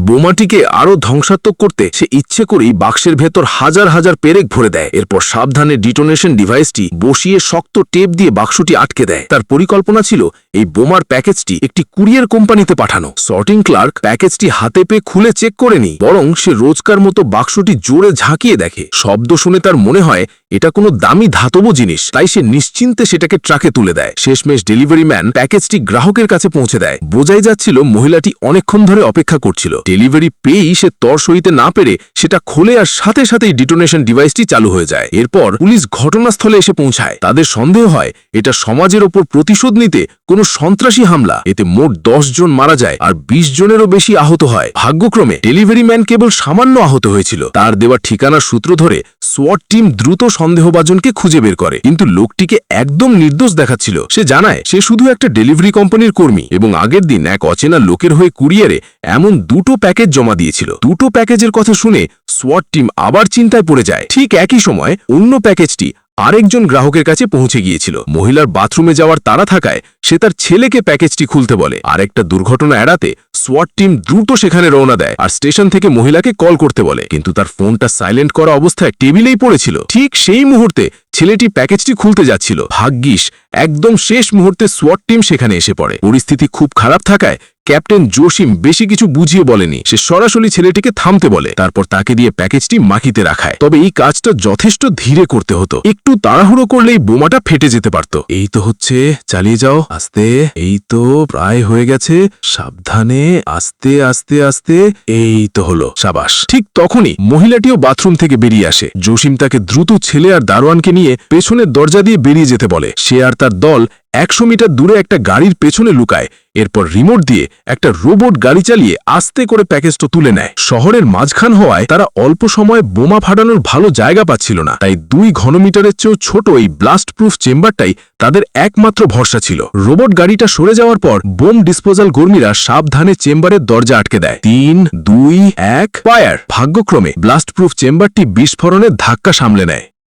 বোমাটিকে আরো ধ্বংসাত্মক করতে সে ইচ্ছে করেই বাক্সের ভেতর হাজার হাজার পেরেক ভরে দেয়। এরপর সাবধানে ডিটোনেশন ডিভাইসটি বসিয়ে শক্ত টেপ দিয়ে বাক্সটি আটকে দেয়। তার পরিকল্পনা ছিল এই বোমার প্যাকেজটি একটি কুরিয়ার কোম্পানিতে পাঠানো। সর্টিং ক্লার্ক প্যাকেজটি হাতে পেয়ে খুলে চেক করেনি, বরং সে রোজকার মতো বাক্সটি জোরে ঝাঁকিয়ে দেখে। শব্দ শুনে তার মনে হয় এটা কোনো দামি ধাতব জিনিস, তাই সে নিশ্চিন্তে সেটাকে ট্রাকে তুলে দেয়। শেষমেশ ডেলিভারি ম্যান প্যাকেজটি গ্রাহকের কাছে পৌঁছে দেয়। বোঝাই যাচ্ছিল মহিলাটি অনেকক্ষণ ধরে অপেক্ষা করছিল। ডেলিভারি পেয়েই সে তর সইতে না পেরে সেটা খোলে আর সাথে সাথেই ডিটোনেশন ডিভাইসটি চালু হয়ে যায়। এরপর পুলিশ ঘটনাস্থলে এসে পৌঁছায়। তাদের সন্দেহ হয় এটা সমাজের ওপর প্রতিশোধ নিতে কোনো সন্ত্রাসী হামলা। এতে মোট 10 জন মারা যায় আর 20 জনেরও বেশি আহত হয়। ভাগ্যক্রমে ডেলিভারি ম্যান কেবল সামান্য আহত হয়েছিল। তার দেওয়া ঠিকানার সূত্র ধরে সোয়াট টিম দ্রুত সন্দেহভাজনকে খুঁজে বের করে, কিন্তু লোকটিকে একদম নির্দোষ দেখাচ্ছিল। সে জানায় সে শুধু একটা ডেলিভারি কোম্পানির কর্মী এবং আগের দিন এক অচেনা লোকের হয়ে কুরিয়ারে এমন 2টো প্যাকেজ জমা দিয়েছিল। 2টো প্যাকেজের কথা শুনে সোয়াট টিম আবার চিন্তায় পড়ে যায়। ঠিক একই সময় অন্য প্যাকেজটি আরেকজন গ্রাহকের কাছে পৌঁছে গিয়েছিল। মহিলার বাথরুমে যাওয়ার তাড়া থাকায় সে তার ছেলেকে প্যাকেজটি খুলতে বলে। আরেকটা দুর্ঘটনা এড়াতে সোয়াট টিম দ্রুত সেখানে রওনা দেয় আর স্টেশন থেকে মহিলাকে কল করতে বলে, কিন্তু তার ফোনটা সাইলেন্ট করা অবস্থায় টেবিলেই পড়েছিল। ঠিক সেই মুহূর্তে ছেলেটি প্যাকেজটি খুলতে যাচ্ছিল। ভাগ্যিস একদম শেষ মুহূর্তে সোয়াট টিম সেখানে এসে পড়ে। পরিস্থিতি খুব খারাপ থাকায় ক্যাপ্টেন জসিম বেশি কিছু বুঝিয়ে বলেনি। সে সরাসরি ছেলেটিকে থামতে বলে, তারপর তাকে দিয়ে প্যাকেজটি মাখিতে রাখায়। তবে এই কাজটা যথেষ্ট ধীরে করতে হতো। একটু তাড়াহুড়ো করলেই বোমাটা ফেটে যেতে পারত। এই তো হচ্ছে, চালিয়ে যাও, আস্তে, এই তো প্রায় হয়ে গেছে, সাবধানে, আস্তে আস্তে আস্তে, এই তো হলো, সাবাস। ঠিক তখনই মহিলাটিও বাথরুম থেকে বেরিয়ে আসে। জসিম তাকে দ্রুত ছেলে আর দারোয়ানকে নিয়ে পেছনের দরজা দিয়ে বেরিয়ে যেতে বলে। সে আর তার দল 100 মিটার দূরে একটা গাড়ির পেছনে লুকায়। এরপর রিমোট দিয়ে একটা রোবট গাড়ি চালিয়ে আস্তে করে প্যাকেজটা তুলে নেয়। শহরের মাঝখান হওয়ায় তারা অল্প সময়ে বোমা ফাটানোর ভালো জায়গা পাচ্ছিল না, তাই 2 ঘনমিটারের চেয়েও ছোট এই ব্লাস্ট প্রুফ চেম্বারটাই তাদের একমাত্র ভরসা ছিল। রোবট গাড়িটা সরে যাওয়ার পর বোম ডিসপোজাল কর্মীরা সাবধানে চেম্বারের দরজা আটকে দেয়। 3, 2, 1 ফায়ার। ভাগ্যক্রমে ব্লাস্ট প্রুফ চেম্বারটি বিস্ফোরণের ধাক্কা সামলে নেয়।